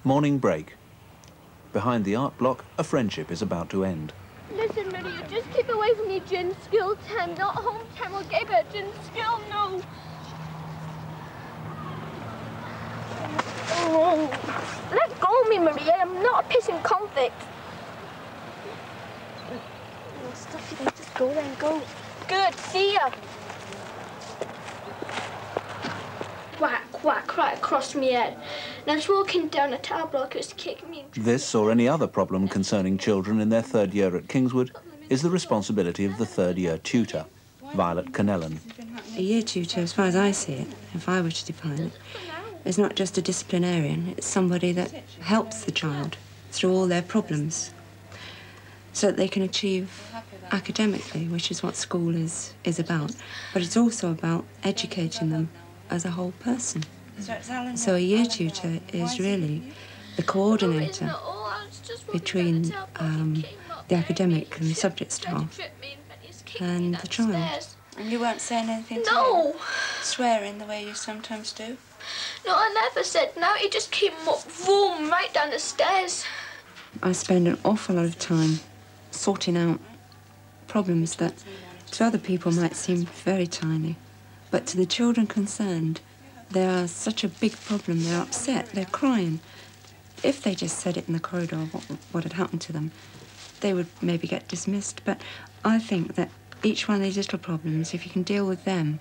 Morning break. Behind the art block, a friendship is about to end. Listen, Maria, just keep away from me during school time, not home time. I'll get it during school, no. Oh, let go of me, Maria. I'm not a pissing convict. No, stuff you, just go then, go. Good, see ya. Whack, whack, right across me head. And I was walking down a tower block, it was kicking me. This or any other problem concerning children in their third year at Kingswood is the responsibility of the third-year tutor, Violet Connellan. A year tutor, as far as I see it, if I were to define it, is not just a disciplinarian, it's somebody that helps the child through all their problems so that they can achieve academically, which is what school is about. But it's also about educating them as a whole person. So a year tutor is really the coordinator between the academic and subject staff and the child. And you weren't saying anything to him? Swearing the way you sometimes do? No, I never said no. He just came up, boom, right down the stairs. I spend an awful lot of time sorting out problems that to other people might seem very tiny. But to the children concerned, they are such a big problem. They're upset, they're crying. If they just said it in the corridor, what had happened to them, they would maybe get dismissed. But I think that each one of these little problems, if you can deal with them,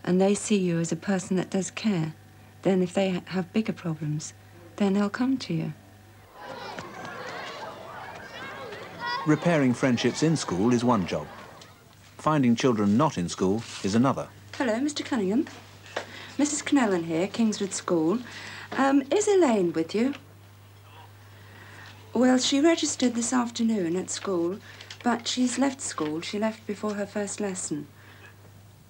and they see you as a person that does care, then if they have bigger problems, then they'll come to you. Repairing friendships in school is one job. Finding children not in school is another. Hello, Mr. Cunningham. Mrs. Connellan here, Kingswood School. Is Elaine with you? Well, she registered this afternoon at school, but she's left school. She left before her first lesson.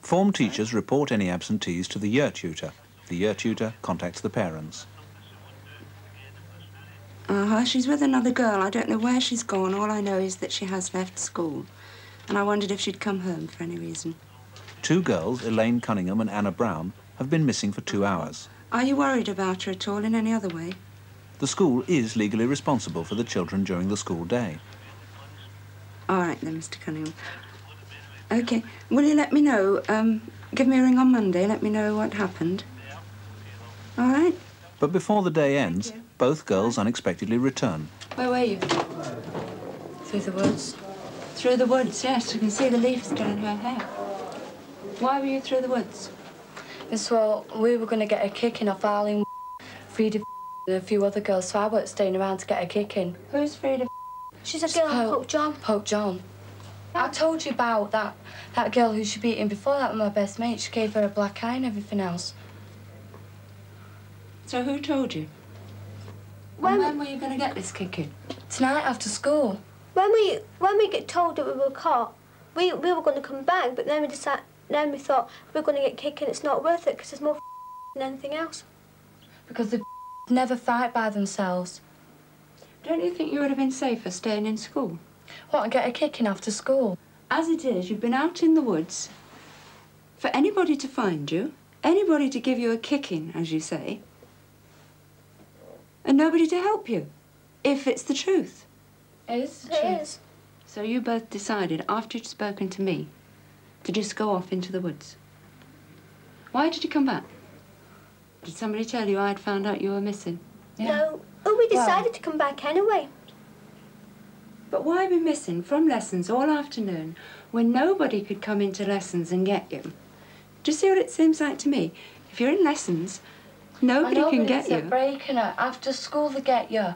Form teachers report any absentees to the year tutor. The year tutor contacts the parents. She's with another girl. I don't know where she's gone. All I know is that she has left school. And I wondered if she'd come home for any reason. Two girls, Elaine Cunningham and Anna Brown, have been missing for 2 hours. Are you worried about her at all in any other way? The school is legally responsible for the children during the school day. All right then, Mr. Cunningham. OK, will you let me know? Give me a ring on Monday, let me know what happened. All right? But before the day ends, both girls unexpectedly return. Where were you? Through the woods. Through the woods, yes. You can see the leaves still in her hair. Why were you through the woods? Yes, well, we were going to get a kicking off Arlene, Frida and a few other girls, so I weren't staying around to get a kicking. Who's Frida? She's a girl called Poke John. Poke John. I told you about that girl who she beat in before that with my best mate. She gave her a black eye and everything else. So who told you? When were you going to get this kicking? Tonight after school. When we get told that we were caught, we were going to come back, but then we thought we're going to get kicking. It's not worth it because there's more than anything else. Because they never fight by themselves. Don't you think you would have been safer staying in school? What, and get a kicking after school? As it is, you've been out in the woods for anybody to find you, anybody to give you a kicking, as you say, and nobody to help you, if it's the truth. It is the It truth. is. So you both decided, after you'd spoken to me, to just go off into the woods. Why did you come back? Did somebody tell you I'd found out you were missing? Yeah. No. Oh, we decided to come back anyway. But why be missing from lessons all afternoon when nobody could come into lessons and get you? Do you see what it seems like to me? If you're in lessons, nobody can get you. It's a break, and after school they get you.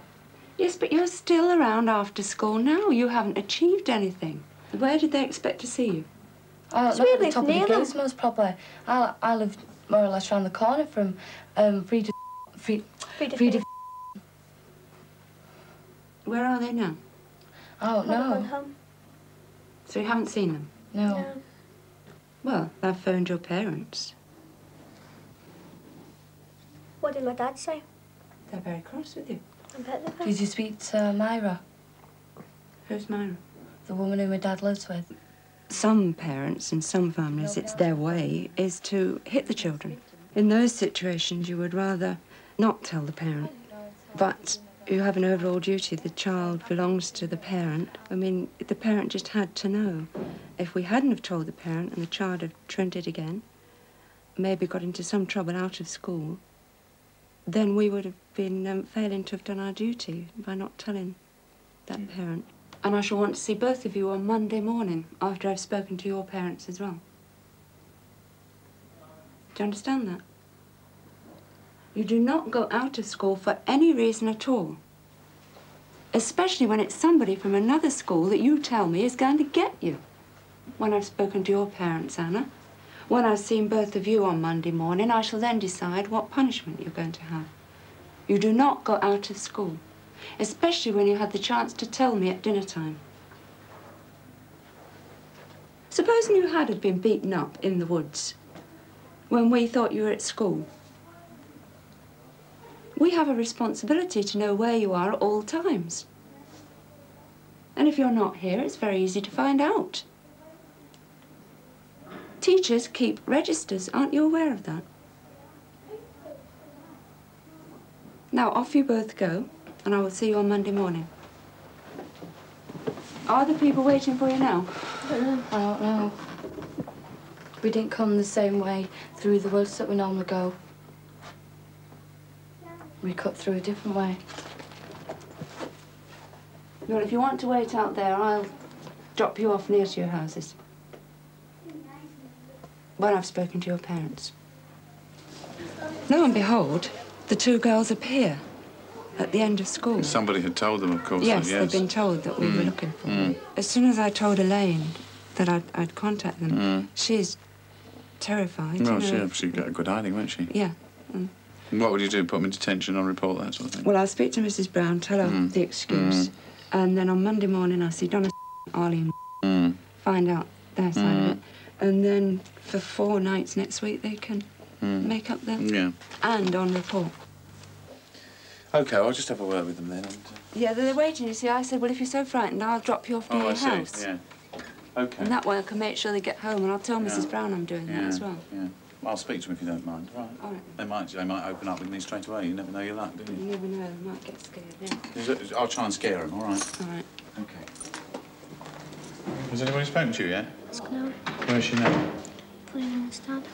Yes, but you're still around after school now. You haven't achieved anything. Where did they expect to see you? I don't know, We at the live top of the near them. gates most probably. I live more or less around the corner from Frida. Where are they now? Oh, Probably gone no. home. So you haven't seen them? No. No. Well, I've phoned your parents. What did my dad say? They're very cross with you. I bet they were. Did you speak to Myra? Who's Myra? The woman who my dad lives with. Some parents, in some families, it's their way, is to hit the children. In those situations, you would rather not tell the parent, but you have an overall duty. The child belongs to the parent. I mean, the parent just had to know. If we hadn't have told the parent and the child had trended again, maybe got into some trouble out of school, then we would have been failing to have done our duty by not telling that parent. And I shall want to see both of you on Monday morning after I've spoken to your parents as well. Do you understand that? You do not go out of school for any reason at all. Especially when it's somebody from another school that you tell me is going to get you. When I've spoken to your parents, Anna, when I've seen both of you on Monday morning, I shall then decide what punishment you're going to have. You do not go out of school. Especially when you had the chance to tell me at dinner time. Supposing you had been beaten up in the woods when we thought you were at school. We have a responsibility to know where you are at all times. And if you're not here, it's very easy to find out. Teachers keep registers. Aren't you aware of that? Now, off you both go. And I will see you on Monday morning. Are the people waiting for you now? I don't know. We didn't come the same way through the woods that we normally go. We cut through a different way. Well, if you want to wait out there, I'll drop you off near to your houses. When I've spoken to your parents. Lo and behold, the two girls appear. At the end of school. Somebody had told them, of course. Yes, they'd been told that we were looking for them. As soon as I told Elaine that I'd contact them, she's terrified. Well, you know. she'd get a good hiding, won't she? Yeah. And what would you do? Put them in detention or report that sort of thing? Well, I'll speak to Mrs. Brown, tell her the excuse, and then on Monday morning I'll see Donna, Arlene, find out their side of it, and then for 4 nights next week they can make up their... Yeah. And on report. OK, I'll just have a word with them then. Yeah, they're waiting, you see. I said, well, if you're so frightened, I'll drop you off to your house. See, yeah. OK. And that way I can make sure they get home, and I'll tell Mrs. Brown I'm doing that as well. Yeah. Well, I'll speak to them if you don't mind. Right. All right. They might open up with me straight away. You never know your luck, do you? You never know, they might get scared, yeah. I'll try and scare them, all right? All right. OK. Has anybody spoken to you yet? No. Where is she now? Playing in the stand.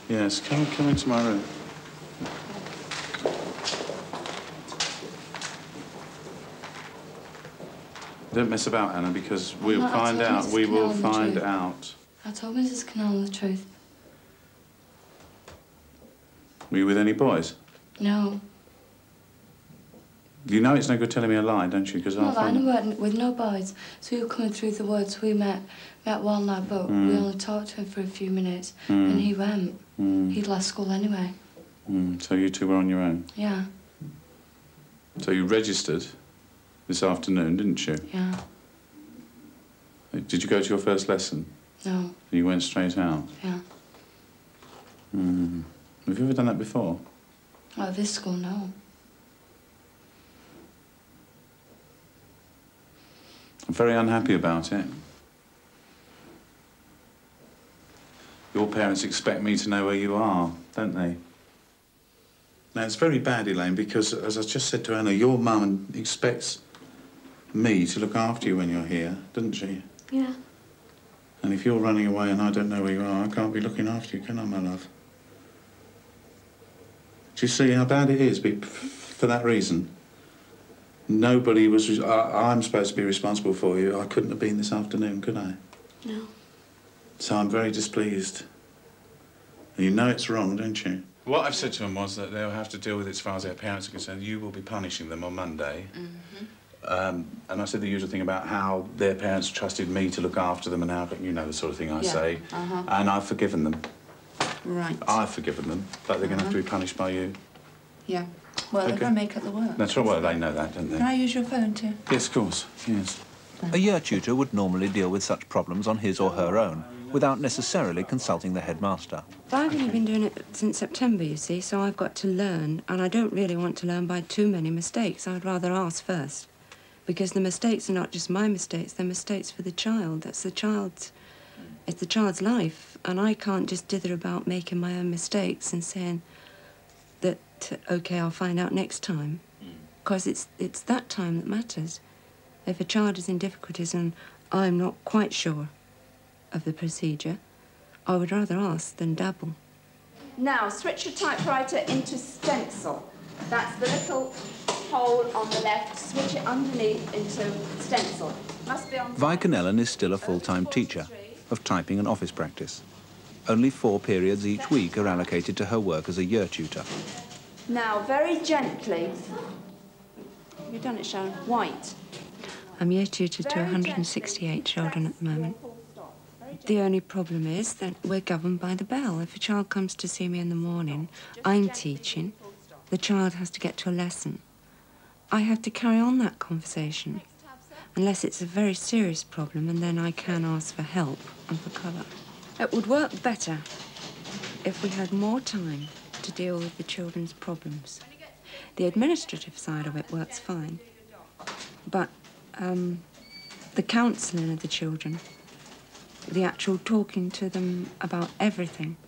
Yes, come into my room. Don't mess about, Anna, because we'll find out. We will find out. I told Mrs. Canal the truth. Were you with any boys? No. You know it's no good telling me a lie, don't you? Because I'll find... No, I weren't with no boys. So we were coming through the woods. We met one lad, but we only talked to him for a few minutes, and he went. He'd left school anyway. So you two were on your own? Yeah. So you registered this afternoon, didn't you? Yeah. Did you go to your first lesson? No. You went straight out? Yeah. Have you ever done that before? Oh, at this school, no. I'm very unhappy about it. Your parents expect me to know where you are, don't they? Now, it's very bad, Elaine, because, as I just said to Anna, your mum expects me to look after you when you're here, doesn't she? Yeah. And if you're running away and I don't know where you are, I can't be looking after you, can I, my love? Do you see how bad it is for that reason? Nobody was... I'm supposed to be responsible for you. I couldn't have been this afternoon, could I? No. So I'm very displeased. And you know it's wrong, don't you? What I've said to them was that they'll have to deal with it as far as their parents are concerned. You will be punishing them on Monday. And I said the usual thing about how their parents trusted me to look after them and how, you know, the sort of thing I say. And I've forgiven them. Right. I've forgiven them, but they're going to have to be punished by you. Yeah. Well, they're going to make up the work. That's right. Well, they know that, don't they? Can I use your phone too? Yes, of course. Yes. A year tutor would normally deal with such problems on his or her own, without necessarily consulting the headmaster. I've only been doing it since September, you see, so I've got to learn, and I don't really want to learn by too many mistakes. I'd rather ask first, because the mistakes are not just my mistakes, they're mistakes for the child. It's the child's life, and I can't just dither about making my own mistakes and saying that, OK, I'll find out next time, because it's that time that matters. If a child is in difficulties and I'm not quite sure of the procedure, I would rather ask than dabble. Now, switch your typewriter into stencil. That's the little hole on the left. Switch it underneath into stencil. Must be on. Viken Ellen is still a full-time teacher of typing and office practice. Only 4 periods each week are allocated to her work as a year tutor. Now, very gently. You've done it, Sharon. White. I'm year tutor to 168 children at the moment. The only problem is that we're governed by the bell. If a child comes to see me in the morning, I'm teaching, the child has to get to a lesson. I have to carry on that conversation, unless it's a very serious problem, and then I can ask for help and for cover. It would work better if we had more time to deal with the children's problems. The administrative side of it works fine, but the counselling of the children, the actual talking to them about everything,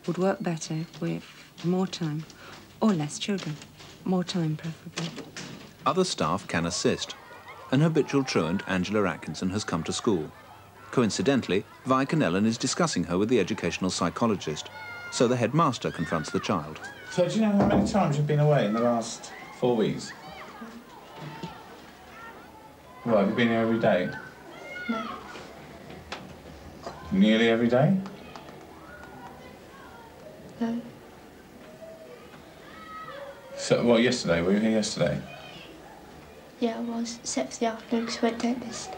would work better with more time, or less children. More time, preferably. Other staff can assist. An habitual truant, Angela Atkinson, has come to school. Coincidentally, Viken Ellen is discussing her with the educational psychologist, so the headmaster confronts the child. So do you know how many times you've been away in the last 4 weeks? Well, have you been here every day? No. Nearly every day? No. So, well, yesterday, were you here yesterday? Yeah, I was, except for the afternoon because I went dentist.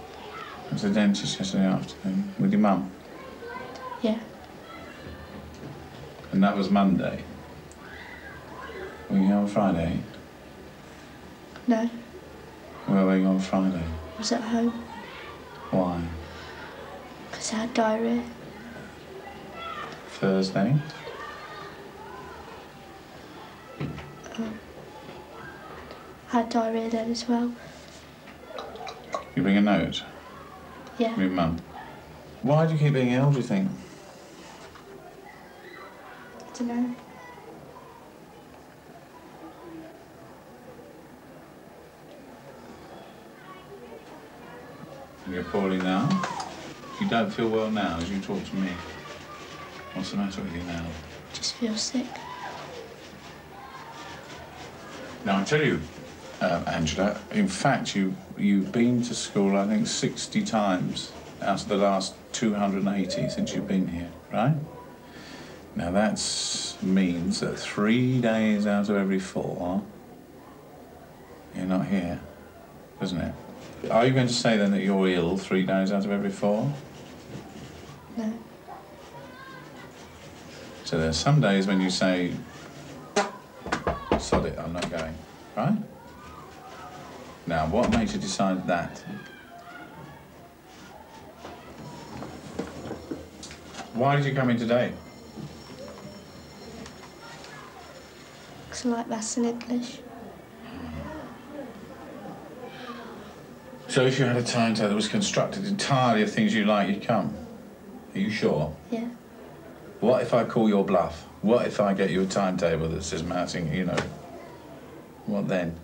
I was at the dentist yesterday afternoon with your mum? Yeah. And that was Monday? Were you here on Friday? No. Where were you on Friday? I was at home Why? because I had diarrhoea. Thursday? I had diarrhoea then as well. You bring a note? Yeah. From your mum? Why do you keep being ill, do you think? I don't know. You're poorly now? You don't feel well now as you talk to me. What's the matter with you now? Just feel sick. Now, I tell you, Angela, in fact, you've been to school, I think, 60 times out of the last 280 since you've been here, right? Now, that means that 3 days out of every 4, you're not here, doesn't it? Are you going to say, then, that you're ill 3 days out of every 4? No. So there's some days when you say, sod it, I'm not going, right? Now, what made you decide that? Why did you come in today? Because I like maths and English. So if you had a timetable that was constructed entirely of things you like, you'd come? Are you sure? Yeah. What if I call your bluff? What if I get you a timetable that says Martin, you know? What then?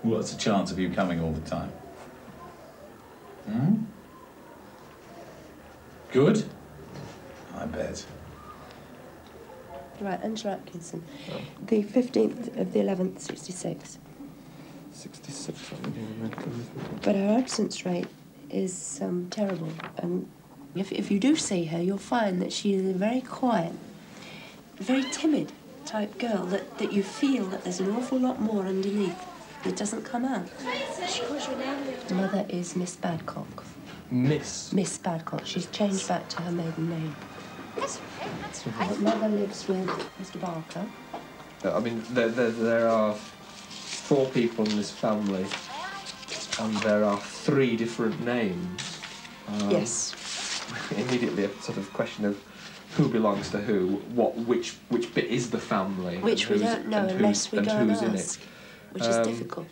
What's the chance of you coming all the time? Hmm? Good? I bet. Right, Angela Atkinson. The 15th of the 11th, 66. 66, I think you meant. But her absence rate is terrible. And if you do see her, you'll find that she is a very quiet, very timid type girl, that you feel that there's an awful lot more underneath that doesn't come out. She calls your name. Her mother is Miss Badcock. Miss? Miss Badcock. She's changed back to her maiden name. That's okay, that's okay. Her mother lives with Mr. Barker. I mean, there are 4 people in this family, and there are 3 different names. Yes. immediately a sort of question of who belongs to who, which bit is the family, which we don't know unless we go and ask, which is difficult.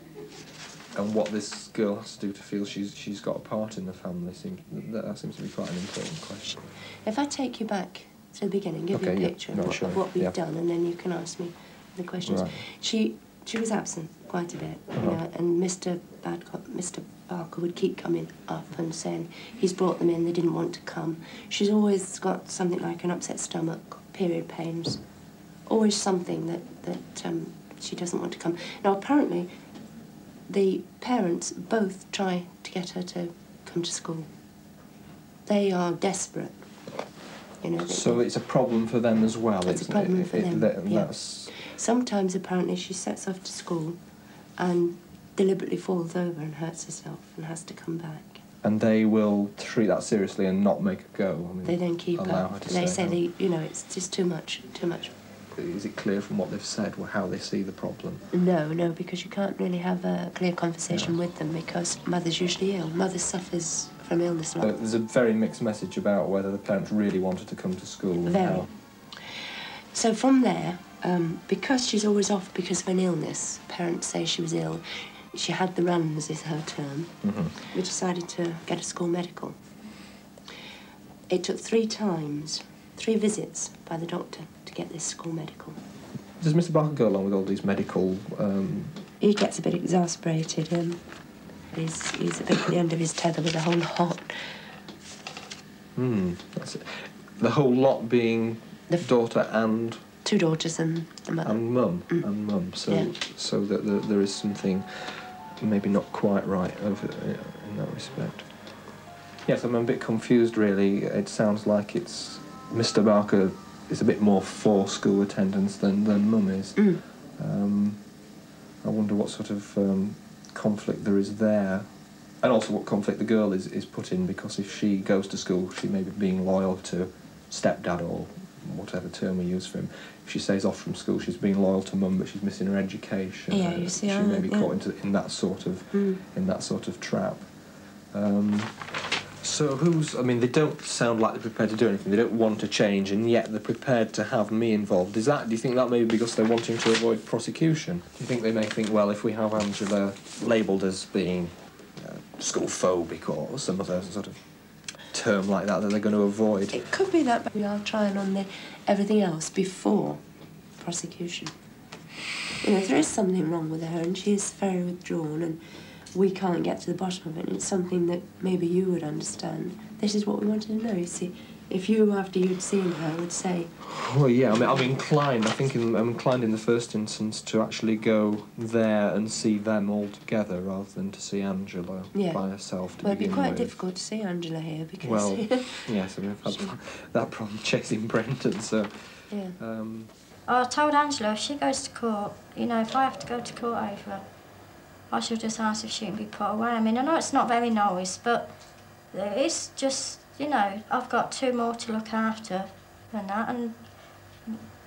And what this girl has to do to feel she's got a part in the family that seems to be quite an important question. If I take you back to the beginning, give you a picture of what we've done, and then you can ask me the questions. Right. She was absent quite a bit, you know, and Mr. Barker would keep coming up and saying he's brought them in, they didn't want to come. She's always got something like an upset stomach, period pains, always something that she doesn't want to come. Now, apparently, the parents both try to get her to come to school. They are desperate, you know. So it's a problem for them as well. It's a problem for them, yeah. Sometimes, apparently, she sets off to school and deliberately falls over and hurts herself and has to come back. And they will treat that seriously and not make her go? I mean, they don't keep her. They say, you know, it's just too much. Is it clear from what they've said how they see the problem? No, because you can't really have a clear conversation with them because mother's usually ill. Mother suffers from illness a lot. There's a very mixed message about whether the parents really wanted to come to school. Very. So from there, because she's always off because of an illness, parents say she was ill, she had the runs is her term, we decided to get a school medical. It took 3 visits by the doctor to get this school medical. Does Mr. Barker go along with all these medical... He gets a bit exasperated. He's a bit at the end of his tether with the whole lot. That's it. The whole lot being the daughter and... 2 daughters and the mother. And mum. And mum. So that there is something maybe not quite right in that respect. Yes, I'm a bit confused, really. It sounds like it's... Mr. Barker is a bit more for school attendance than mum is. I wonder what sort of conflict there is there. And also what conflict the girl is put in, because if she goes to school, she may be being loyal to stepdad or whatever term we use for him. If she stays off from school, she's being loyal to mum, but she's missing her education. Yeah, you see, she may be caught in that sort of trap. So I mean, they don't sound like they're prepared to do anything. They don't want to change, and yet they're prepared to have me involved. Do you think that may be because they're wanting to avoid prosecution? Do you think they may think, well, if we have Angela labelled as being school phobic or some other sort of term like that they're going to avoid? It could be that, but we are trying on everything else before prosecution. You know, there is something wrong with her, and she is very withdrawn, and we can't get to the bottom of it, and it's something that maybe you would understand. This is what we wanted to know, you see. If you, after you'd seen her, would say... Well, yeah, I mean, I'm inclined in the first instance to actually go there and see them all together rather than to see Angela by herself to begin with. Well, it'd be quite difficult to see Angela here because... Well, yes, I mean, I've had that problem chasing Brenton, so... Yeah. I told Angela if she goes to court, you know, if I have to go to court over her, I should just ask if she can be put away. I mean, I know it's not very nice, but it's just, you know, I've got 2 more to look after than that, and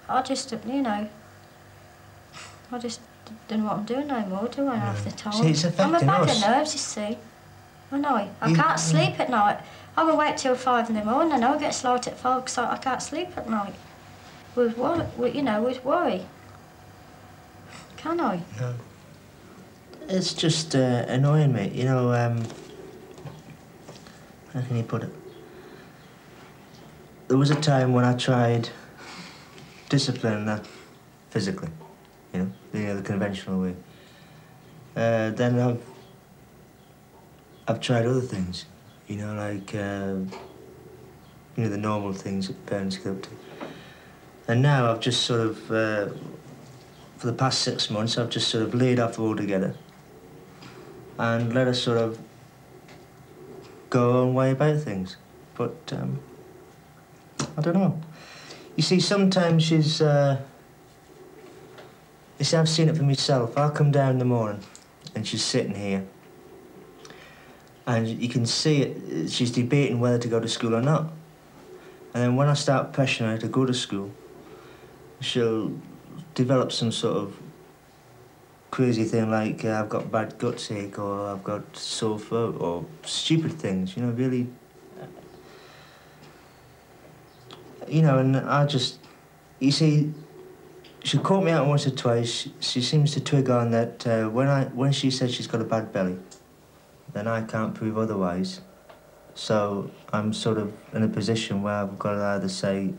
I just, you know, I just don't know what I'm doing no more, do I, half the time? See, it's affecting I'm a bag us. of nerves, you see. I know. I can't sleep at night. I will wait till 5 in the morning, and I'll get slaughtered at 5 because I can't sleep at night. With worry. Can I? No. It's just annoying me, you know, how can you put it? There was a time when I tried disciplining her physically, you know, the conventional way. Then I've tried other things, you know, like, you know, the normal things that parents go up to. And now I've just sort of, for the past 6 months, I've just sort of laid off altogether and let her sort of go her own way about things. But, I don't know. You see, sometimes she's, you see, I've seen it for myself. I'll come down in the morning and she's sitting here and you can see it, she's debating whether to go to school or not. And then when I start pressuring her to go to school, she'll develop some sort of crazy thing like I've got bad guts ache or I've got sore throat or stupid things, you know, really. you know, and I just, you see, she caught me out once or twice. She seems to twig on that when she says she's got a bad belly, then I can't prove otherwise. So I'm sort of in a position where I've got to either say,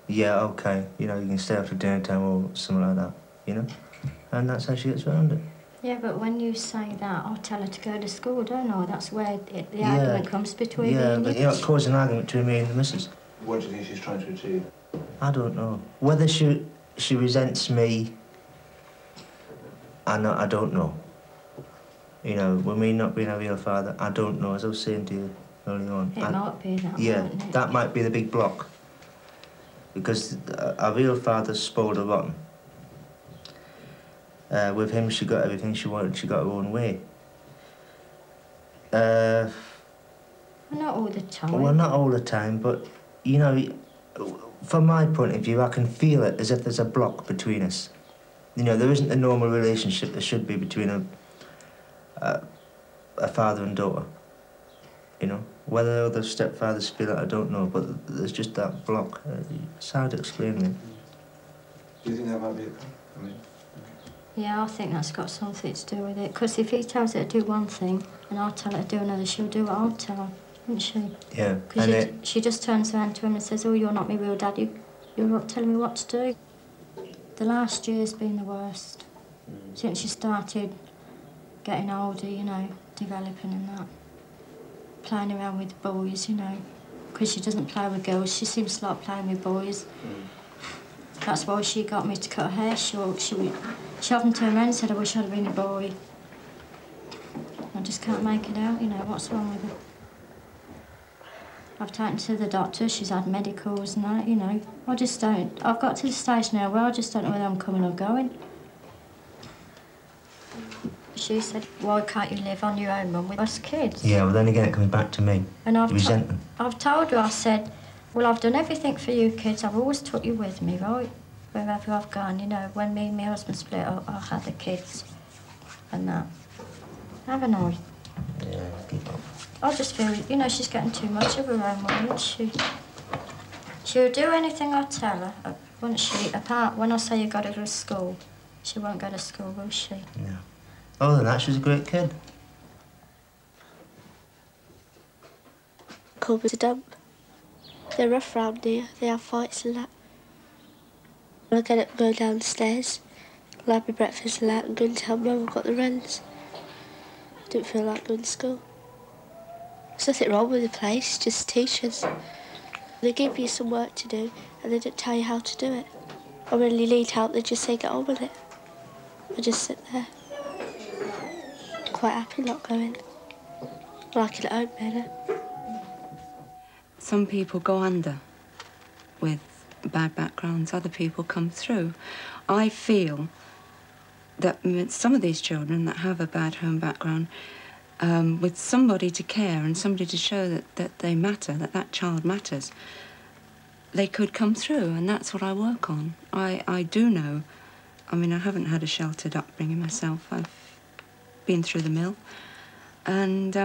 yeah, okay, you know, you can stay after dinner time or something like that, you know? And that's how she gets around it. Yeah, but when you say that, I'll tell her to go to school, don't I? That's where the argument comes between me and you. Yeah, but it caused an argument between me and the missus. What do you think she's trying to achieve? I don't know. Whether she resents me, I don't know. You know, with me not being a real father, I don't know, as I was saying to you earlier on. It might be that, yeah, mightn't it? That might be the big block. Because a real father's spoiled her rotten. With him, she got everything she wanted. She got her own way. Not all the time. Well, not all the time, but, you know, from my point of view, I can feel it as if there's a block between us. You know, there isn't a normal relationship there should be between a father and daughter. You know, whether other stepfathers feel it, I don't know, but there's just that block. It's hard to explain it. Do you think that might be it? I mean, yeah, I think that's got something to do with it. Because if he tells her to do one thing and I tell her to do another, she'll do what I'll tell her, won't she? Yeah. Because she just turns around to him and says, oh, you're not my real dad, you're not telling me what to do. The last year's been the worst. Since she started getting older, you know, developing and that. Playing around with boys, you know, because she doesn't play with girls. She seems to like playing with boys. That's why she got me to cut her hair short. She often turned around and said, I wish I'd been a boy. I just can't make it out, you know, what's wrong with her. I've taken her to the doctor, she's had medicals and that, you know. I just don't, I've got to the stage now where I just don't know whether I'm coming or going. She said, why can't you live on your own, Mum, with us kids? Yeah, well, then again, it comes back to me. And I've told her, I said, well, I've done everything for you kids. I've always took you with me, right? Wherever I've gone, you know, when me and my husband split up, I had the kids and that. Haven't I? Yeah, keep up. I just feel, you know, she's getting too much of her own way, isn't she? She'll do anything I tell her, won't she? Apart, when I say you got to go to school, she won't go to school, will she? No. Other than that, she's a great kid. Culver's a dump. They're rough round here. They have fights and that. I get up and go downstairs, I'll have my breakfast and that, and go and tell Mum I've got the runs. Don't feel like going to school. There's nothing wrong with the place, just teachers. They give you some work to do, and they don't tell you how to do it. Or when you need help, they just say get on with it. I just sit there. Quite happy not going. I like it at home better. Some people go under with bad backgrounds, other people come through. I feel that with some of these children that have a bad home background, with somebody to care and somebody to show that they matter, that child matters, they could come through, and that's what I work on. I do know, I mean, I haven't had a sheltered upbringing myself. I've been through the mill, and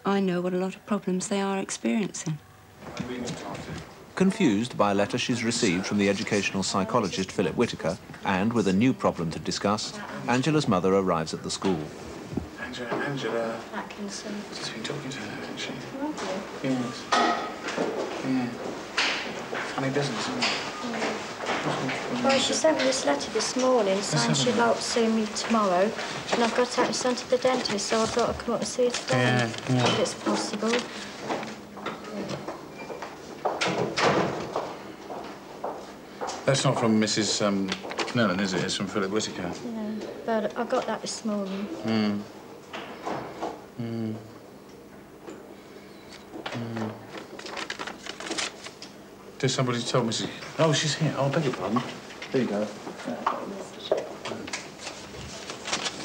I know what a lot of problems they are experiencing. Confused by a letter she's received from the educational psychologist Philip Whitaker, and with a new problem to discuss, Angela's mother arrives at the school. Angela. Atkinson. Just been talking to her, hasn't she? Have you? Yes. Yeah. Funny business, isn't it? Well, she sent me this letter this morning saying she'd like to see me tomorrow, and I've got to take my son to the dentist, so I thought I'd come up and see her today, if it's possible. That's not from Mrs. Knellan, is it? It's from Philip Whitaker. No, but I got that this morning. Did somebody tell Mrs. Oh, she's here. Oh, beg your pardon. There you go.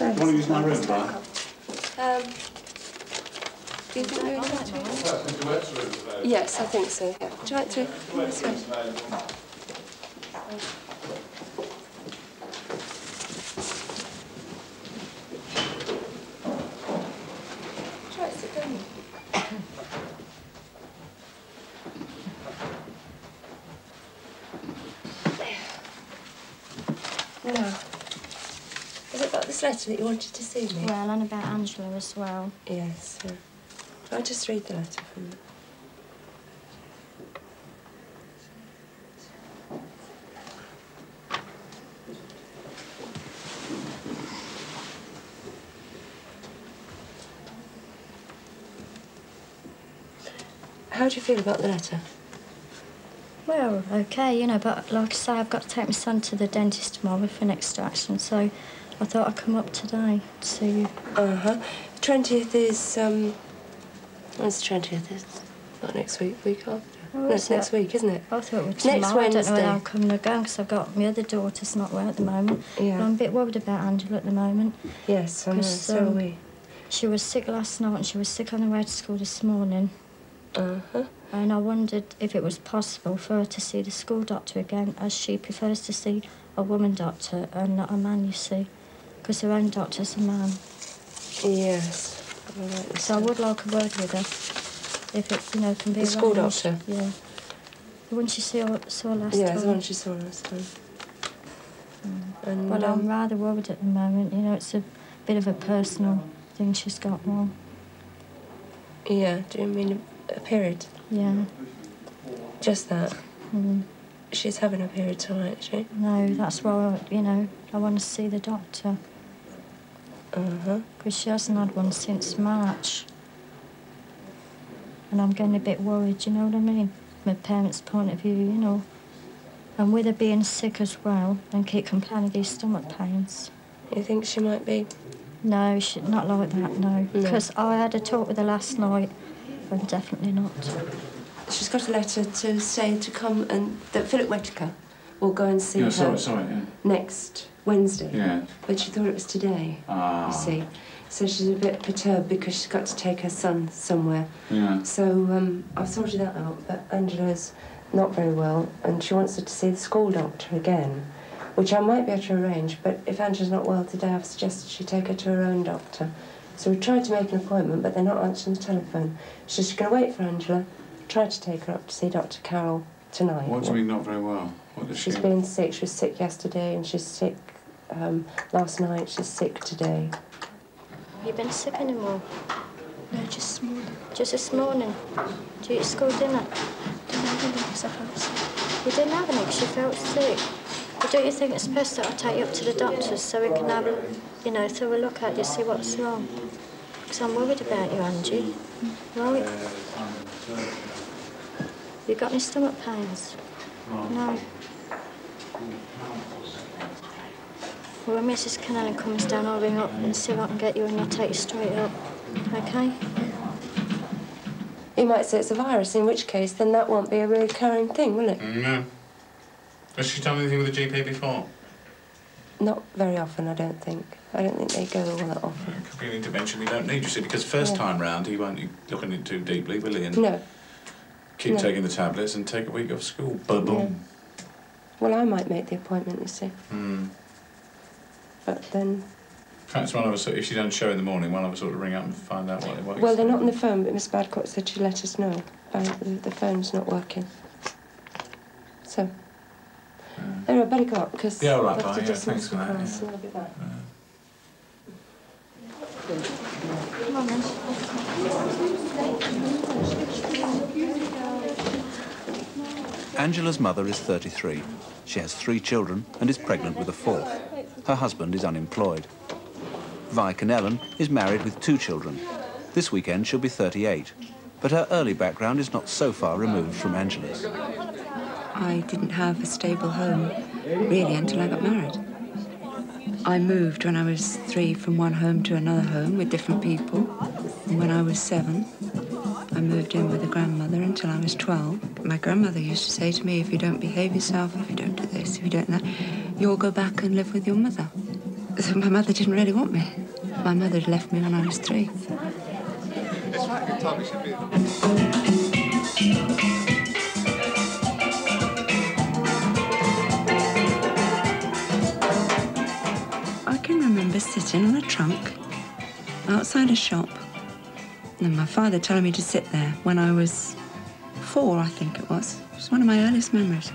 Want to use my room, Brian? Do you think you're interested? Yes, I think so. Yeah. Would you like to come this way? Now, has it got this letter that you wanted to see me? Well, and about Angela as well. Yes. I'll just read the letter from you. How do you feel about the letter? Well, OK, you know, but like I say, I've got to take my son to the dentist tomorrow for an extraction, so I thought I'd come up today to see you. 20th is, when's the 20th? It's not next week, week after. Oh, no, it's next week, isn't it? I thought it was Next tomorrow. Wednesday. I don't know whether I'm coming or going, because I've got my other daughter's not well at the moment. Yeah. But I'm a bit worried about Angela at the moment. Yes, I know, so are we. She was sick last night and she was sick on the way to school this morning. And I wondered if it was possible for her to see the school doctor again, as she prefers to see a woman doctor and not a man, you see, because her own doctor's a man. Yes. So I would like a word with her, if it, you know, can be the school arranged. doctor? Yeah. The one she saw last time. Yeah, the one she saw last time. But I'm rather worried at the moment, you know, it's a bit of a personal thing she's got wrong. Yeah, do you mean a period? Yeah. Just that? She's having a period tonight, is she? No, that's why, you know, I want to see the doctor. Because she hasn't had one since March. And I'm getting a bit worried, you know what I mean? From a parent's point of view, you know. And with her being sick as well, and keep complaining of these stomach pains. You think she might be? No, not like that, no. Because I had a talk with her last night, and definitely not. She's got a letter to say to come and that Philip Whittaker will go and see her next Wednesday. Yeah. But she thought it was today, you see. So she's a bit perturbed because she's got to take her son somewhere. Yeah. So I've sorted that out, but Angela's not very well and she wants her to see the school doctor again, which I might be able to arrange, but if Angela's not well today, I've suggested she take her to her own doctor. So we tried to make an appointment, but they're not answering the telephone. So she's going to wait for Angela, try to take her up to see Dr. Carroll tonight. What do you mean not very well? What does she's been sick. She was sick yesterday and she's sick last night. She's sick today. Have you been sick anymore? No, just this morning. Just this morning? Did you eat school dinner? Didn't have any because I felt sick. You didn't have any because you felt sick? But don't you think it's best that I take you up to the doctors so we can have a, you know, thorough look at you, see what's wrong? Because I'm worried about you, Angie. Right? You got any stomach pains? No. Well, when Mrs. Kennelly comes down, I'll ring up and see if I can get you and I'll take you straight up. OK? You might say it's a virus, in which case then that won't be a recurring thing, will it? No. Has she done anything with the GP before? Not very often, I don't think. I don't think they go all that often. It could be an intervention we don't need, you see, because first time round he won't be looking in too deeply, will he? And no. Keep taking the tablets and take a week off school. Boom. Yeah. Well, I might make the appointment, you see. But then... Perhaps one of us, if she doesn't show in the morning, one of us ought to ring up and find out what well, they're not on the phone, but Miss Badcock said she'd let us know. The phone's not working. So... Anyway, I better go up, because yeah, all right, I'll have to do some thanks for that. surprise, and I'll be back. Come on, then. Angela's mother is 33. She has 3 children and is pregnant with a 4th. Her husband is unemployed. Vi Kennellan is married with 2 children. This weekend she'll be 38, but her early background is not so far removed from Angela's. I didn't have a stable home, really, until I got married. I moved when I was 3 from one home to another home with different people. And when I was 7, I moved in with a grandmother until I was 12. My grandmother used to say to me, if you don't behave yourself, if you don't do this, if you don't do that, you'll go back and live with your mother. So my mother didn't really want me. My mother had left me when I was 3. It's right, you told me she'd be... I remember sitting on a trunk outside a shop and my father telling me to sit there when I was 4, I think it was. It was one of my earliest memories,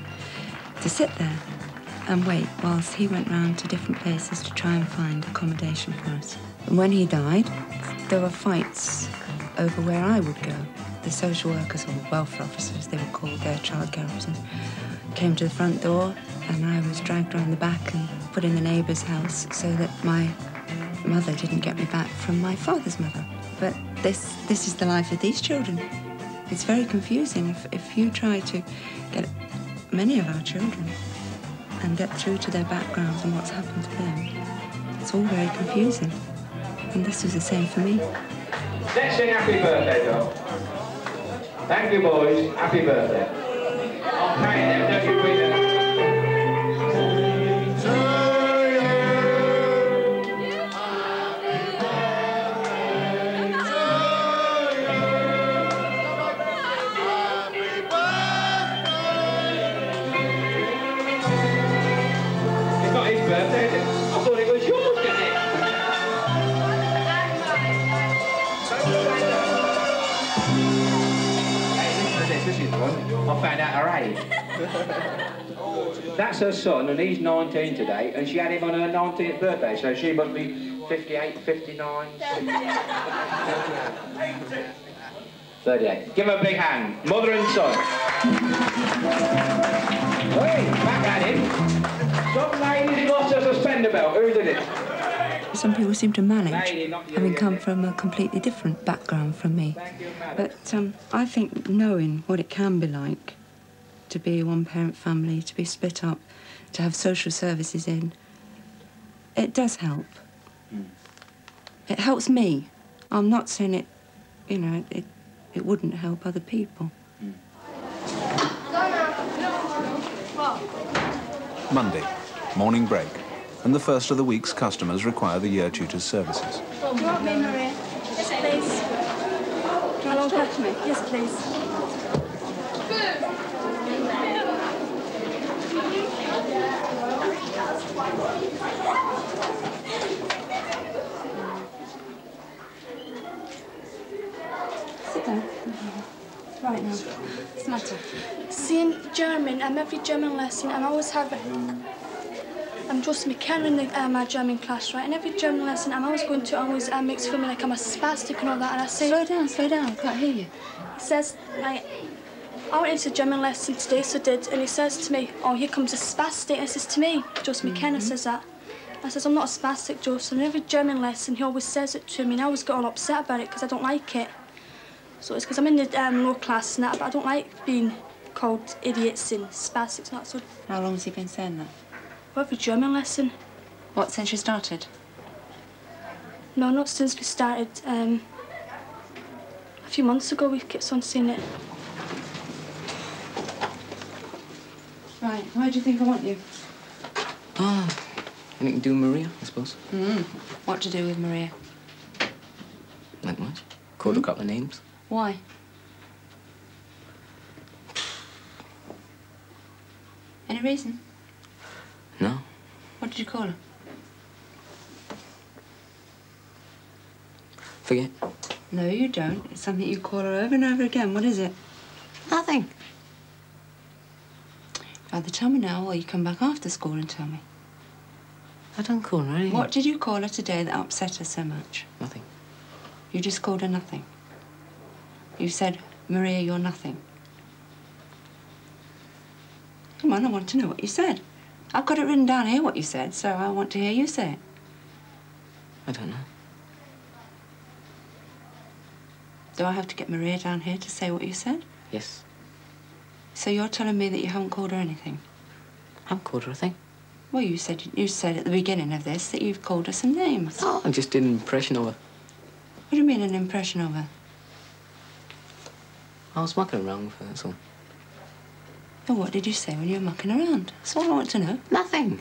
to sit there and wait whilst he went round to different places to try and find accommodation for us. And when he died, there were fights over where I would go. The social workers, or welfare officers, they were called, their childcare officers, came to the front door, and I was dragged around the back and put in the neighbour's house so that my mother didn't get me back from my father's mother. But this is the life of these children. It's very confusing. If you try to get many of our children and get through to their backgrounds and what's happened to them, it's all very confusing. And this was the same for me. Let's sing happy birthday, though. Thank you, boys. Happy birthday. I'll pay them, don't you read them? It's not his birthday, is it? I thought it was yours, didn't it? This is one. I found out her age. That's her son, and he's 19 today, and she had him on her 19th birthday, so she must be 58, 59... 38. Give her a big hand. Mother and son. Hey, back at him. Some lady lost her suspender belt. Who did it? Some people seem to manage, having come from a completely different background from me. But I think knowing what it can be like to be a one-parent family, to be split up, to have social services in, it does help. It helps me. I'm not saying it, you know, it wouldn't help other people. Monday, morning break, and the first of the week's customers require the year tutor's services. Do you want me, Maria? Yes, please. Do you want to talk to me? Yes, please. Sit down. Right now. What's the matter? See, in German, every German lesson, I always have I'm just McKenna in my German class, right? And every German lesson, I'm always going to makes feel like I'm a spastic and all that. And I say, slow down, I can't hear you. He says, like, I went into a German lesson today, so did, and he says to me, oh, here comes a spastic. And he says to me, Jos McKenna says that. I says, I'm not a spastic, Jos. And every German lesson, he always says it to me, and I always get all upset about it because I don't like it. So it's because I'm in the low class and that, but I don't like being called idiots and spastics and that. So how long has he been saying that? Well, every German lesson. What, since you started? No, not since we started. A few months ago, we kept on saying it. Right, why do you think I want you? Anything to do with Maria, I suppose. What to do with Maria? Not much. Called a couple of names. Why? Any reason? No. What did you call her? Forget. No, you don't. It's something you call her over and over again. What is it? Nothing. Either tell me now or you come back after school and tell me. I don't call her anything. What did you call her today that upset her so much? Nothing. You just called her nothing. You said, Maria, you're nothing. Come on, I want to know what you said. I've got it written down here what you said, so I want to hear you say it. I don't know. Do I have to get Maria down here to say what you said? Yes. So you're telling me that you haven't called her anything? I haven't called her a thing. Well, you said at the beginning of this that you've called her some names. Oh, I just did an impression of her. What do you mean, an impression of her? I was mucking around with her, that's all. Well, what did you say when you were mucking around? That's all I want to know. Nothing.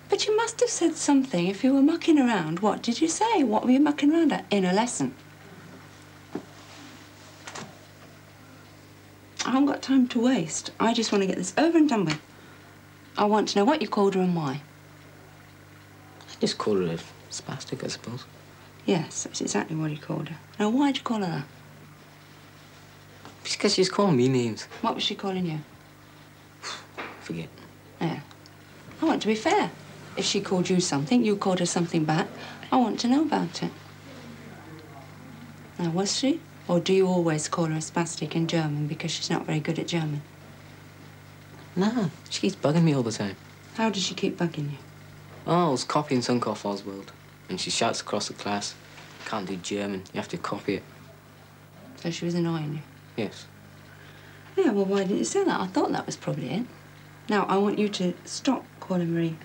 But you must have said something if you were mucking around. What did you say? What were you mucking around at in a lesson? I haven't got time to waste. I just want to get this over and done with. I want to know what you called her and why. I just called her a spastic, I suppose. Yes, that's exactly what you called her. Now, why'd you call her that? Because she's calling me names. What was she calling you? Forget. Yeah. I want to be fair. If she called you something, you called her something back, I want to know about it. Now, was she? Or do you always call her a spastic in German because she's not very good at German? Nah, she keeps bugging me all the time. How does she keep bugging you? Oh, I was copying something off Oswald, and she shouts across the class, "Can't do German, you have to copy it." So she was annoying you? Yes. Yeah, well, why didn't you say that? I thought that was probably it. Now, I want you to stop calling Marie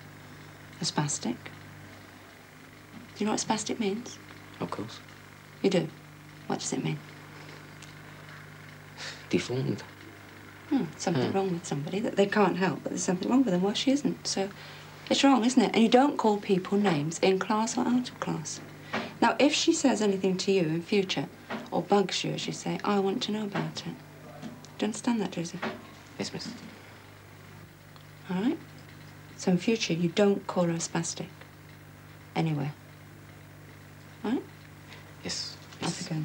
a spastic. Do you know what spastic means? Of course. You do? What does it mean? Deformed. Something wrong with somebody that they can't help, but there's something wrong with them. Well, she isn't, so it's wrong, isn't it? And you don't call people names in class or out of class. Now, if she says anything to you in future, or bugs you, as you say, I want to know about it. Do you understand that, Joseph? Yes, miss. All right? So in future, you don't call her a spastic. Anywhere. All right? Yes. Off you go.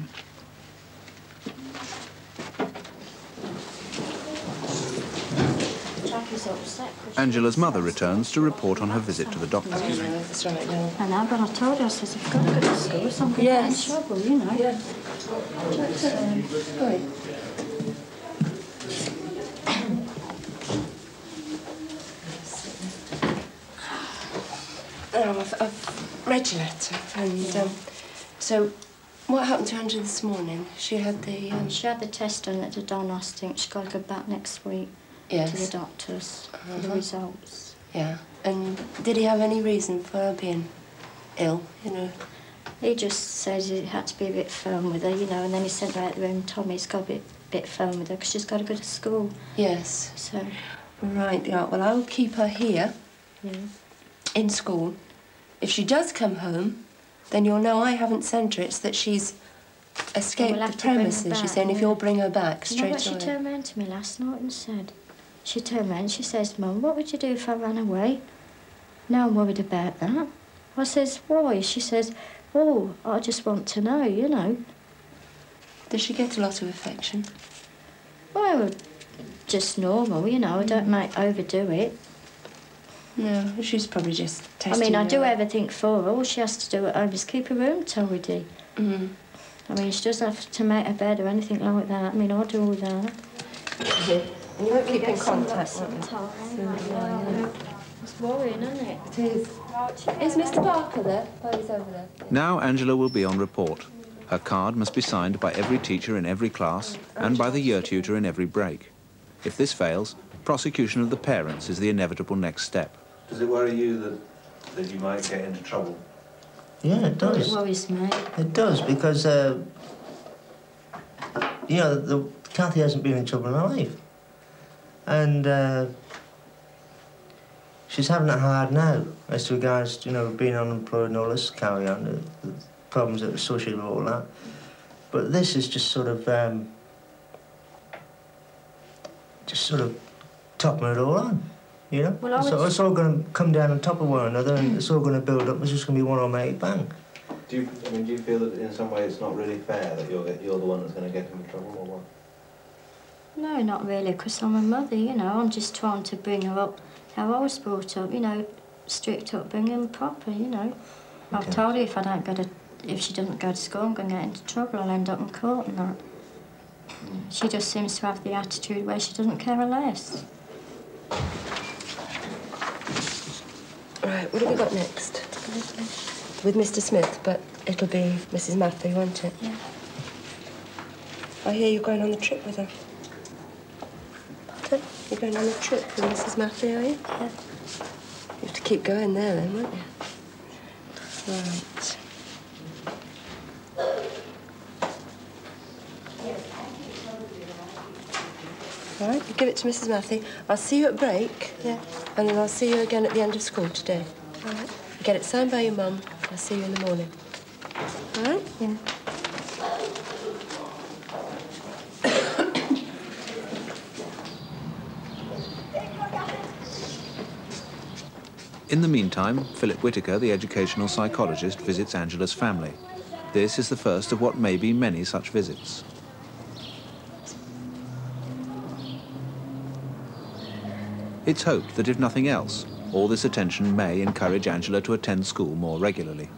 Angela's mother returns to report on her visit to the doctor. That's right, yeah. I know, but I told her, I says, I've got to go to school, so I'm going to get in trouble, you know. Yeah. I've read your letter, and so what happened to Angela this morning? She had the... She had the test done at the diagnostic. She's got to go back next week to the doctors for the results. Yeah, and did he have any reason for her being ill, you know? He just says he had to be a bit firm with her, you know, and then he sent her out the room and told me he's got to be a bit firm with her because she's got to go to school. Yes. So... Right, yeah, well, I'll keep her here in school. If she does come home, then you'll know I haven't sent her. It's that she's escaped the premises. She's saying if you'll bring her back straight away. You know what she turned round to me last night and said? She turned round and she says, Mum, what would you do if I ran away? No, I'm worried about that. I says, why? She says, oh, I just want to know, you know. Does she get a lot of affection? Well, just normal, you know. I don't overdo it. No, she's probably just testing I mean, I do her. everything for her. All she has to do at home is keep her room tidy. I mean, she doesn't have to make her bed or anything like that. I mean, I do all that. And you won't keep in contact with It's worrying, isn't it? It is. Is Mr. Barker there? Oh, he's over there. Now Angela will be on report. Her card must be signed by every teacher in every class and by the year tutor in every break. If this fails, prosecution of the parents is the inevitable next step. Does it worry you that you might get into trouble? Yeah, it does. It worries me. It does, because, you know, Kathy hasn't been in trouble in her life. And she's having it hard now, as to regards, you know, being unemployed and all this carry on, the problems that are associated with all that. But this is just sort of topping it all on, you know? Well, so it's all going to come down on top of one another, and it's all going to build up. It's just going to be one automatic bang. Do you feel that in some way it's not really fair that you're the one that's going to get into trouble, or what? No, not really, because I'm a mother, you know. I'm just trying to bring her up how I was brought up, you know, strict upbringing, proper, you know. I've told her if she doesn't go to school, I'm going to get into trouble. I'll end up in court and that. She just seems to have the attitude where she doesn't care less. Right, what have we got next? With Mr. Smith, but it'll be Mrs. Matthew, won't it? Yeah. I hear you're going on the trip with her. Pardon? You're going on the trip with Mrs. Matthew, are you? Yeah. You have to keep going there then, won't you? Right. All right, you give it to Mrs. Matthew. I'll see you at break. Yeah. And then I'll see you again at the end of school today. All right. Get it signed by your mum. I'll see you in the morning. All right? Yeah. In the meantime, Philip Whittaker, the educational psychologist, visits Angela's family. This is the first of what may be many such visits. It's hoped that if nothing else, All this attention may encourage Angela to attend school more regularly.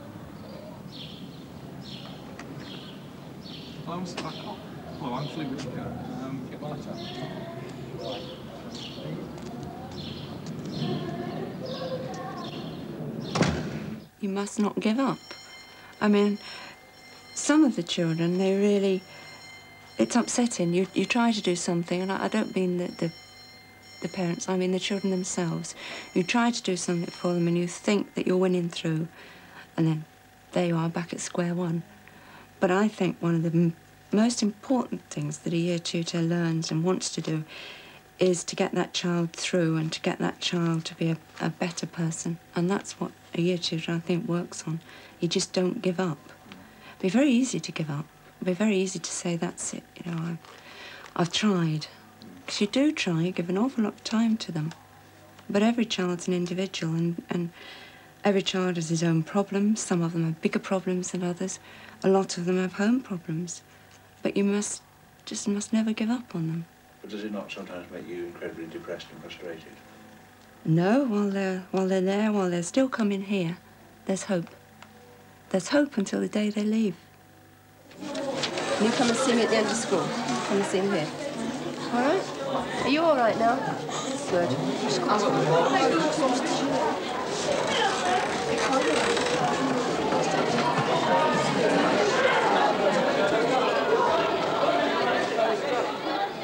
You must not give up. I mean, some of the children, they really, it's upsetting. You try to do something, and I don't mean the parents, I mean the children themselves. You try to do something for them and you think that you're winning through, and then there you are back at square one. But I think one of the most important things that a year tutor learns and wants to do is to get that child through and to get that child to be a better person. And that's what a year tutor, I think, works on. You just don't give up. It'd be very easy to give up. It'd be very easy to say, that's it, you know, I've tried. Because you do try, you give an awful lot of time to them. But every child's an individual, and every child has his own problems. Some of them have bigger problems than others. A lot of them have home problems. But you must never give up on them. But does it not sometimes make you incredibly depressed and frustrated? No, while they're there, while they're still coming here, there's hope. There's hope until the day they leave. Can you come and see me at the end of school? Come and see me here. All right? Are you all right now? Good.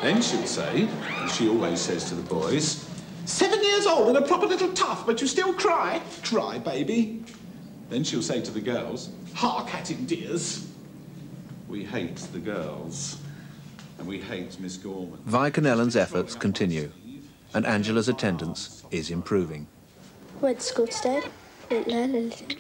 Then she'll say, as she always says to the boys, 7 years old and a proper little tough, but you still cry? Cry, baby. Then she'll say to the girls, hark at him, dears. We hate the girls, and we hate Miss Gorman. Vike and Ellen's efforts continue, and Angela's attendance is improving. Went to school today, didn't learn anything.